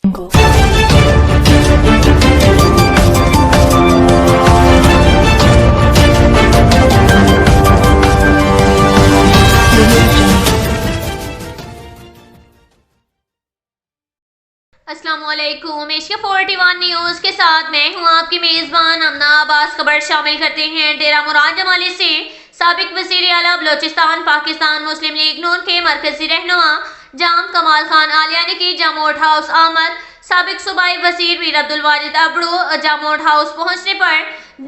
السلام علیکم، Asia 41 news کے ساتھ میں ہوں آپ کی میزبان امنا عباس۔ خبر شامل کرتے ہیں ڈیرہ مراد جمالی سے۔ سابق وزیر اعلیٰ بلوچستان پاکستان مسلم لیگ نون کے مرکزی رہنما جام کمال خان آلیانی کی جاموٹ ہاؤس آمد۔ سابق صوبائی وزیر میر عبدالواجد ابڑو جاموٹ ہاؤس پہنچنے پر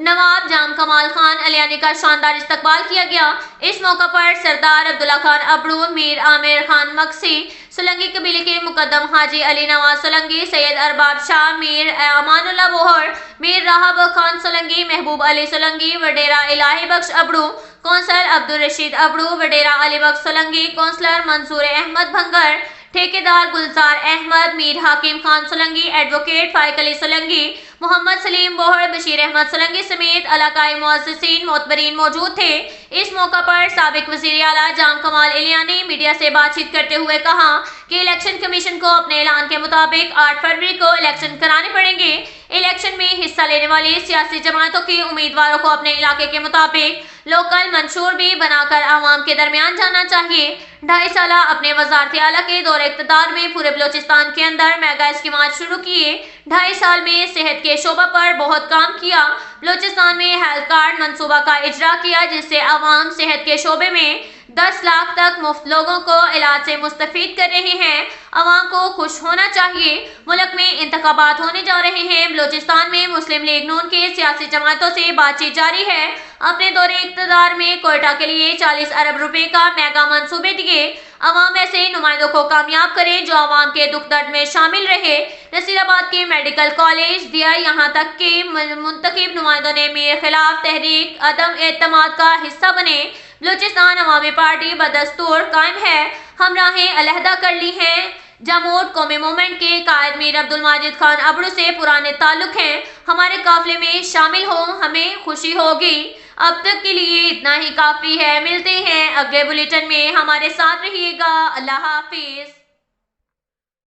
نواب جام کمال خان آلیانی کا شاندار استقبال کیا گیا۔ اس موقع پر سردار عبداللہ خان ابڑو، میر عامر خان مکسی سولنگی قبیلے کے مقدم حاجی علی نواز سولنگی، سید ارباب شاہ، میر امان اللہ بوہر، میر راہب خان سولنگی، محبوب علی سولنگی، وڈیرہ الہی بخش ابڑو، کونسلر عبدالرشید ابڑو، وڈیرہ علی بخش سولنگی، کونسلر منصور احمد بھنگر، ٹھیکیدار گلزار احمد، میر حکیم خان سولنگی، ایڈوکیٹ فائق علی سولنگی، محمد سلیم بوہر، بشیر احمد سولنگی سمیت علاقائی معززین معتبرین موجود تھے۔ اس موقع پر سابق وزیر اعلیٰ جام کمال آلیانی نے میڈیا سے بات چیت کرتے ہوئے کہا کہ الیکشن کمیشن کو اپنے اعلان کے مطابق 8 فروری کو الیکشن کرانے پڑیں گے۔ الیکشن میں حصہ لینے والی سیاسی جماعتوں کے امیدواروں کو اپنے علاقے کے مطابق لوکل منشور بھی بنا کر عوام کے درمیان جانا چاہیے۔ 2.5 سالہ اپنے وزارت اعلیٰ کے دور اقتدار میں پورے بلوچستان کے اندر میگا اسکیمات شروع کیے۔ 2.5 سال میں صحت کے شعبہ پر بہت کام کیا۔ بلوچستان میں ہیلتھ کارڈ منصوبہ کا اجرا کیا جس سے عوام صحت کے شعبے میں 10 لاکھ تک مفت لوگوں کو علاج سے مستفید کر رہے ہیں۔ عوام کو خوش ہونا چاہیے۔ ملک میں انتخابات ہونے جا رہے ہیں۔ بلوچستان میں مسلم لیگ نون کے سیاسی جماعتوں سے بات چیت جاری ہے۔ اپنے دور اقتدار میں کوئٹہ کے لیے 40 ارب روپے کا میگا منصوبے دیے۔ عوام ایسے نمائندوں کو کامیاب کرے جو عوام کے دکھ درد میں شامل رہے۔ نصیر آباد کے میڈیکل کالج دیا، یہاں تک کہ منتخب نمائندوں نے میرے خلاف تحریک عدم اعتماد کا حصہ بنے۔ بلوچستان عوامی پارٹی بدستور قائم ہے۔ ہم راہیں علیحدہ کر لی ہیں۔ جاموٹ قومی موومنٹ کے قائد میر عبدالواجد خان ابڑو سے پرانے تعلق ہیں۔ ہمارے قافلے میں شامل ہوں، ہمیں خوشی ہوگی۔ اب تک کے لیے اتنا ہی کافی ہے۔ ملتے ہیں اگلے بلیٹن میں، ہمارے ساتھ رہیے گا۔ اللہ حافظ۔